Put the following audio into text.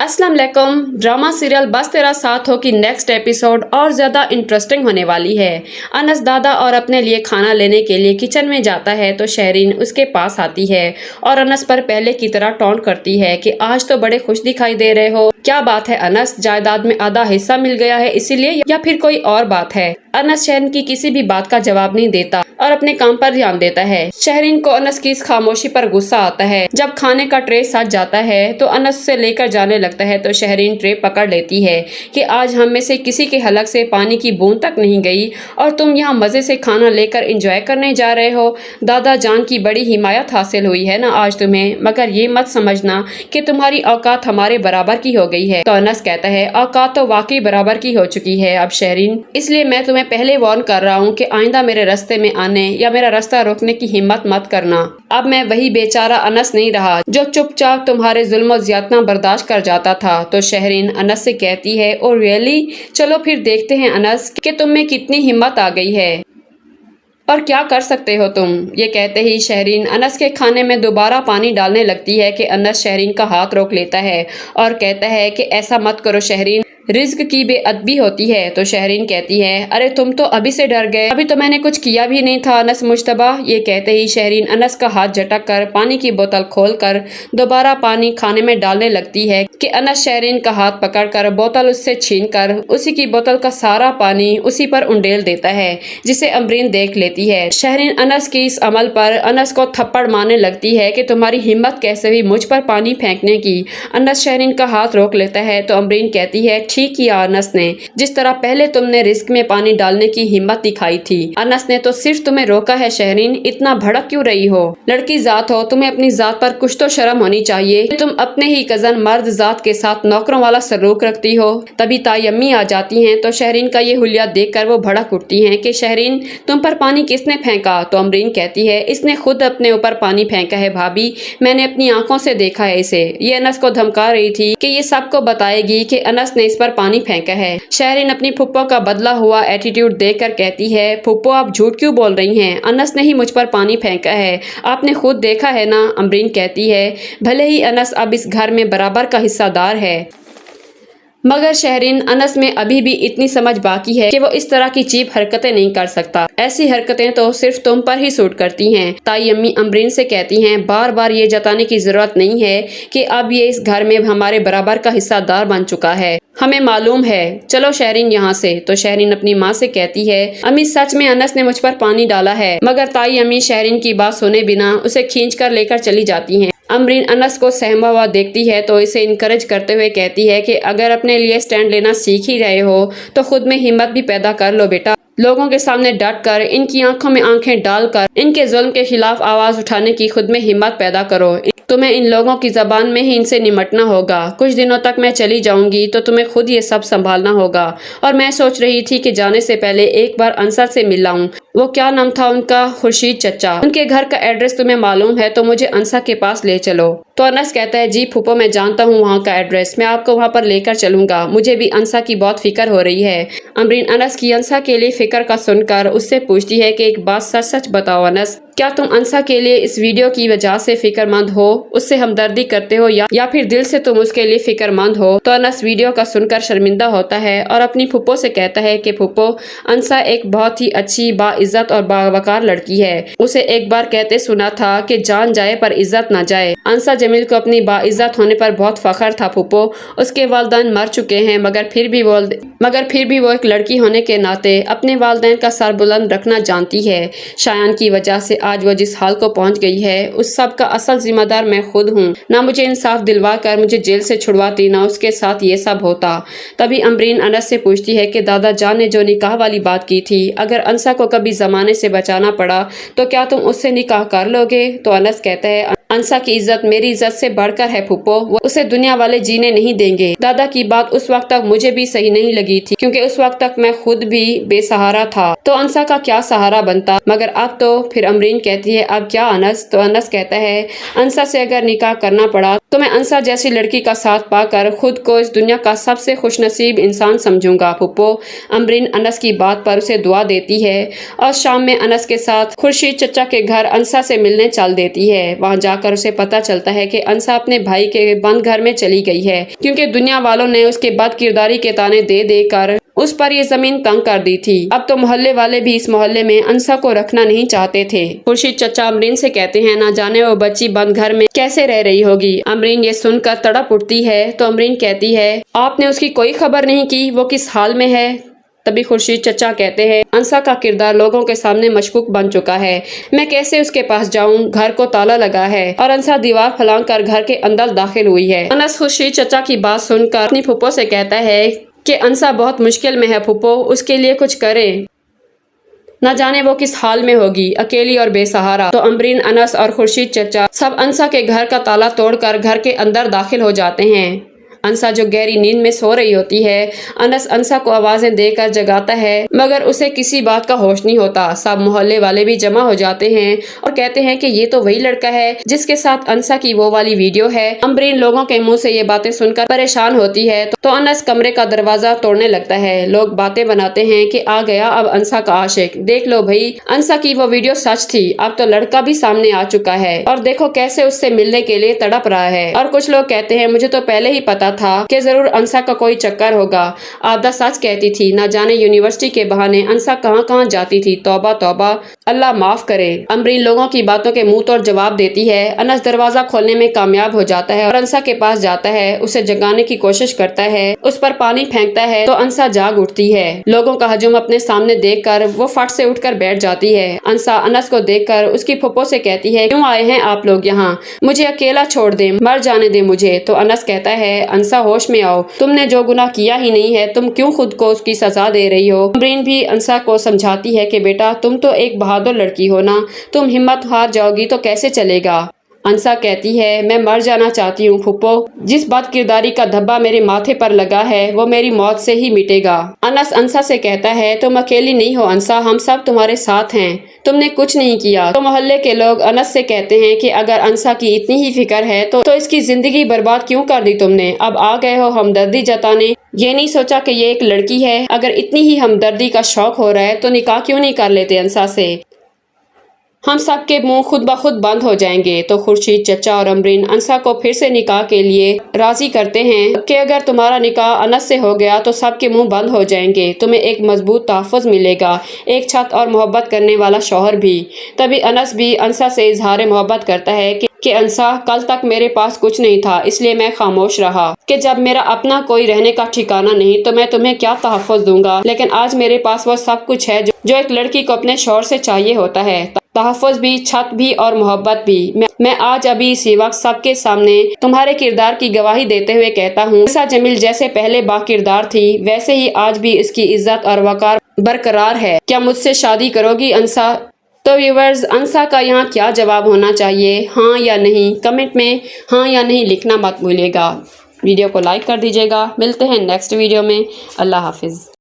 अस्सलाम वालेकुम। Drama serial बस तेरा साथ हो की नेक्स्ट एपिसोड और ज़्यादा इंटरेस्टिंग होने वाली है। अनस दादा और अपने लिए खाना लेने के लिए किचन में जाता है तो शहरीन उसके पास आती है और अनस पर पहले की तरह टॉन्ट करती है कि आज तो बड़े खुश दिखाई दे रहे हो, क्या बात है अनस, जायदाद में आधा हिस्सा मिल गया है इसीलिए, या फिर कोई और बात है। अनस शहरीन की किसी भी बात का जवाब नहीं देता और अपने काम पर ध्यान देता है। शहरीन को अनस की इस खामोशी पर गुस्सा आता है। जब खाने का ट्रे सज जाता है तो अनस से लेकर जाने लगता है तो शहरीन ट्रे पकड़ लेती है कि आज हम में से किसी के हलक से पानी की बूंद तक नहीं गई और तुम यहाँ मजे से खाना लेकर एंजॉय करने जा रहे हो। दादा जान की बड़ी हिमायत हासिल हुई है ना आज तुम्हें, मगर ये मत समझना कि तुम्हारी औकात हमारे बराबर की हो गई है। तो अनस कहता है औकात तो वाकई बराबर की हो चुकी है अब शहरीन, इसलिए मैं तुम्हें पहले वार्न कर रहा हूँ कि आइंदा मेरे रास्ते में आने या मेरा रास्ता रोकने की हिम्मत मत करना। अब मैं वही बेचारा अनस नहीं रहा जो चुपचाप तुम्हारे जुल्म और ज्यादतियां बर्दाश्त कर जाता था। तो शहरीन अनस से कहती है ओ रियली, चलो फिर देखते हैं अनस कि तुम में कितनी हिम्मत आ गई है और क्या कर सकते हो तुम। ये कहते ही शहरीन अनस के खाने में दोबारा पानी डालने लगती है कि अनस शहरीन का हाथ रोक लेता है और कहता है कि ऐसा मत करो शहरीन, रिज्क की बेअदबी होती है। तो शहरीन कहती है अरे तुम तो अभी से डर गए, अभी तो मैंने कुछ किया भी नहीं था अनस मुश्तबा। ये कहते ही शहरीन अनस का हाथ झटक कर पानी की बोतल खोलकर दोबारा पानी खाने में डालने लगती है कि अनस शहरीन का हाथ पकड़कर बोतल उससे छीनकर उसी की बोतल का सारा पानी उसी पर उंडेल देता है, जिसे अमरीन देख लेती है। शहरीन अनस की इस अमल पर अनस को थप्पड़ मारने लगती है कि तुम्हारी हिम्मत कैसे हुई मुझ पर पानी फेंकने की। अनस शहरीन का हाथ रोक लेता है तो अमरीन कहती है ठीक किया अनस ने, जिस तरह पहले तुमने रिस्क में पानी डालने की हिम्मत दिखाई थी। अनस ने तो सिर्फ तुम्हें रोका है शहरीन, इतना भड़क क्यों रही हो, लड़की जात हो, तुम्हें अपनी जात पर कुछ तो शर्म होनी चाहिए। तुम अपने ही कजन मर्द जात के साथ नौकरों वाला सलूक रखती हो। तभी ताई अम्मी आ जाती हैं तो शहरीन का ये हुलिया देखकर वो भड़क उठती हैं कि शहरीन तुम पर पानी किसने फेंका। तो अमरीन कहती है इसने खुद अपने ऊपर पानी फेंका है भाभी, मैंने अपनी आंखों से देखा है इसे। ये अनस को धमका रही थी कि ये सबको बताएगी कि अनस ने इस पर पानी फेंका है। शहरीन अपनी फुप्पो का बदला हुआ एटीट्यूड देखकर कहती है फुप्पो आप झूठ क्यों बोल रही हैं, अनस ने ही मुझ पर पानी फेंका है, आपने खुद देखा है ना। अमरीन कहती है भले ही अनस अब इस घर में बराबर का हिस्सेदार है, मगर शहरीन अनस में अभी भी इतनी समझ बाकी है कि वो इस तरह की चीप हरकतें नहीं कर सकता। ऐसी हरकतें तो सिर्फ तुम पर ही सूट करती हैं। ताई अम्मी अमरीन से कहती हैं बार बार ये जताने की जरूरत नहीं है कि अब ये इस घर में हमारे बराबर का हिस्सेदार बन चुका है, हमें मालूम है, चलो शहरीन यहाँ से। तो शहरीन अपनी माँ से कहती है अम्मी सच में अनस ने मुझ पर पानी डाला है, मगर ताई अम्मी शहरीन की बात सुने बिना उसे खींच कर लेकर चली जाती हैं। अमरीन अनस को सहमा हुआ देखती है तो इसे इनकरेज करते हुए कहती है कि अगर अपने लिए स्टैंड लेना सीख ही रहे हो तो खुद में हिम्मत भी पैदा कर लो बेटा। लोगों के सामने डट कर, इनकी आंखों में आंखें डालकर इनके जुल्म के खिलाफ आवाज उठाने की खुद में हिम्मत पैदा करो। तुम्हें इन लोगों की जबान में ही इनसे निमटना होगा। कुछ दिनों तक मैं चली जाऊंगी तो तुम्हें खुद ये सब संभालना होगा। और मैं सोच रही थी कि जाने से पहले एक बार अंसर से मिल लाऊं। वो क्या नाम था उनका, खुर्शीद चचा, उनके घर का एड्रेस तुम्हें मालूम है तो मुझे अंसा के पास ले चलो। तो अनस कहता है जी फूफो मैं जानता हूँ वहाँ का एड्रेस, मैं आपको वहाँ पर लेकर चलूंगा, मुझे भी अंसा की बहुत फिक्र हो रही है। अमरीन अनस की अंसा के लिए फिक्र का सुनकर उससे पूछती है कि एक बात सच सच बताओ अनस, क्या तुम अंसा के लिए इस वीडियो की वजह से फिक्रमंद हो, उससे हमदर्दी करते हो या फिर दिल से तुम उसके लिए फिक्रमंद हो। तो अनस वीडियो का सुनकर शर्मिंदा होता है और अपनी फूफो से कहता है कि फूफो अंसा एक बहुत ही अच्छी बाइज्जत और बावकार लड़की है, उसे एक बार कहते सुना था कि जान जाए पर इज्जत ना जाए। अंसा जमील को अपनी बाइज्जत होने पर बहुत फख्र था फूफो, उसके वालिदैन मर चुके हैं मगर फिर भी वो एक लड़की होने के नाते अपने वालिदैन का सर बुलंद रखना जानती है। शायान की वजह से आज वो जिस हाल को पहुंच गई है उस सब का असल जिम्मेदार मैं खुद हूँ। ना मुझे इंसाफ दिलवा कर मुझे जेल से छुड़वाती, ना उसके साथ ये सब होता। तभी अमरीन अनस से पूछती है कि दादा जान ने जो निकाह वाली बात की थी, अगर अंसा को कभी जमाने से बचाना पड़ा तो क्या तुम उससे निकाह कर लोगे। तो अनस कहता है अंसा की इज्जत मेरी इज्जत से बढ़कर है फूफो, वो उसे दुनिया वाले जीने नहीं देंगे। दादा की बात उस वक्त तक मुझे भी सही नहीं लगी थी क्योंकि उस वक्त तक मैं खुद भी बेसहारा था, तो अंसा का क्या सहारा बनता, मगर अब तो। फिर अमरीन कहती है अब क्या अनस। तो अनस कहता है अंसा से अगर निकाह करना पड़ा तो मैं अंसा जैसी लड़की का साथ पाकर खुद को इस दुनिया का सबसे खुशनसीब इंसान समझूंगा फूफो। अमरीन अनस की बात पर उसे दुआ देती है और शाम में अनस के साथ खुर्शीद चचा के घर अंसा से मिलने चल देती है। वहाँ जाकर کر اسے پتہ چلتا ہے کہ انسا اپنے بھائی کے بند گھر میں چلی گئی ہے، کیونکہ دنیا والوں نے اس کے بد کرداری کے تانے دے دے کر اس پر یہ زمین تنگ کر دی تھی۔ اب تو محلے والے بھی اس محلے میں انسا کو رکھنا نہیں چاہتے تھے۔ خورشید چچا امرین سے کہتے ہیں نہ جانے وہ بچی بند گھر میں کیسے رہ رہی ہوگی۔ امرین یہ سن کر تڑپ اٹھتی ہے تو امرین کہتی ہے آپ نے اس کی کوئی خبر نہیں کی، وہ کس حال میں ہے؟ تبھی خورشید چچا کہتے ہیں انسا کا کردار لوگوں کے سامنے مشکوک بن چکا ہے، میں کیسے اس کے پاس جاؤں؟ گھر کو تالا لگا ہے اور انسا دیوار پھلانگ کر گھر کے اندر داخل ہوئی ہے۔ انس خورشید چچا کی بات سن کر اپنی پھپھو سے کہتا ہے کہ انسا بہت مشکل میں ہے پھپھو، اس کے لیے کچھ کریں، نہ جانے وہ کس حال میں ہوگی، اکیلی اور بے سہارا۔ تو امرین، انس اور خورشید چچا سب انسا کے گھر کا تالا توڑ کر گھر کے اندر داخل ہو جاتے ہیں۔ انسا جو گہری نیند میں سو رہی ہوتی ہے، انس انسا کو آوازیں دے کر جگاتا ہے مگر اسے کسی بات کا ہوش نہیں ہوتا۔ سب محلے والے بھی جمع ہو جاتے ہیں اور کہتے ہیں کہ یہ تو وہی لڑکا ہے جس کے ساتھ انسا کی وہ والی ویڈیو ہے۔ امرین لوگوں کے منہ سے یہ باتیں سن کر پریشان ہوتی ہے تو انس کمرے کا دروازہ توڑنے لگتا ہے۔ لوگ باتیں بناتے ہیں کہ آ گیا اب انسا کا عاشق، دیکھ لو بھائی انسا کی وہ ویڈیو سچ تھی، اب تو لڑکا بھی سامنے آ چکا ہے اور دیکھو کیسے اس سے ملنے کے لیے تڑپ رہا ہے۔ اور کچھ لوگ کہتے ہیں مجھے تو پہلے ہی پتا تھا کہ ضرور انسا کا کوئی چکر ہوگا، آدھا سچ کہتی تھی، نہ جانے یونیورسٹی کے بہانے انسا کہاں کہاں جاتی تھی، توبہ توبہ، اللہ معاف کرے۔ امرین لوگوں کی باتوں کے منہ توڑ جواب دیتی ہے۔ انس دروازہ کھولنے میں کامیاب ہو جاتا ہے اور انسا کے پاس جاتا ہے، اسے جگانے کی کوشش کرتا ہے، اس پر پانی پھینکتا ہے تو انسا جاگ اٹھتی ہے۔ لوگوں کا ہجوم اپنے سامنے دیکھ کر وہ فٹ سے اٹھ کر بیٹھ جاتی ہے۔ انسا انس کو دیکھ کر اس کی پھپھو سے کہتی ہے کیوں آئے ہیں آپ لوگ یہاں، مجھے اکیلا چھوڑ دیں، مر جانے دیں مجھے۔ تو انس کہتا ہے انسا ہوش میں آؤ، تم نے جو گناہ کیا ہی نہیں ہے، تم کیوں خود کو اس کی سزا دے رہی ہو؟ امرین بھی انسا کو سمجھاتی ہے کہ بیٹا تم تو ایک بہادر لڑکی ہو نا، تم ہمت ہار جاؤ گی تو کیسے چلے گا؟ انسا کہتی ہے میں مر جانا چاہتی ہوں پھپھو، جس بد کرداری کا دھبا میرے ماتھے پر لگا ہے وہ میری موت سے ہی مٹے گا۔ انس انسا سے کہتا ہے تم اکیلی نہیں ہو انسا، ہم سب تمہارے ساتھ ہیں، تم نے کچھ نہیں کیا۔ تو محلے کے لوگ انس سے کہتے ہیں کہ اگر انسا کی اتنی ہی فکر ہے تو اس کی زندگی برباد کیوں کر دی تم نے؟ اب آ گئے ہو ہمدردی جتانے، یہ نہیں سوچا کہ یہ ایک لڑکی ہے؟ اگر اتنی ہی ہمدردی کا شوق ہو رہا ہے تو نکاح کیوں نہیں کر لیتے انسا سے؟ ہم سب کے منہ خود بخود بند ہو جائیں گے۔ تو خورشید چچا اور امرین انسا کو پھر سے نکاح کے لیے راضی کرتے ہیں کہ اگر تمہارا نکاح انس سے ہو گیا تو سب کے منہ بند ہو جائیں گے، تمہیں ایک مضبوط تحفظ ملے گا، ایک چھت اور محبت کرنے والا شوہر بھی۔ تبھی انس بھی انسا سے اظہار محبت کرتا ہے کہ انسا کل تک میرے پاس کچھ نہیں تھا اس لیے میں خاموش رہا کہ جب میرا اپنا کوئی رہنے کا ٹھکانہ نہیں تو میں تمہیں کیا تحفظ دوں گا، لیکن آج میرے پاس وہ سب کچھ ہے جو ایک لڑکی کو اپنے شوہر سے چاہیے ہوتا ہے، تحفظ بھی، چھت بھی اور محبت بھی۔ میں آج ابھی اسی وقت سب کے سامنے تمہارے کردار کی گواہی دیتے ہوئے کہتا ہوں انسا جمیل جیسے پہلے با کردار تھی ویسے ہی آج بھی اس کی عزت اور وقار برقرار ہے۔ کیا مجھ سے شادی کرو گی انسا؟ تو ویورز انسا کا یہاں کیا جواب ہونا چاہیے، ہاں یا نہیں؟ کمنٹ میں ہاں یا نہیں لکھنا مت بھولیے گا۔ ویڈیو کو لائک کر دیجیے گا۔ ملتے ہیں نیکسٹ ویڈیو میں۔ اللہ حافظ۔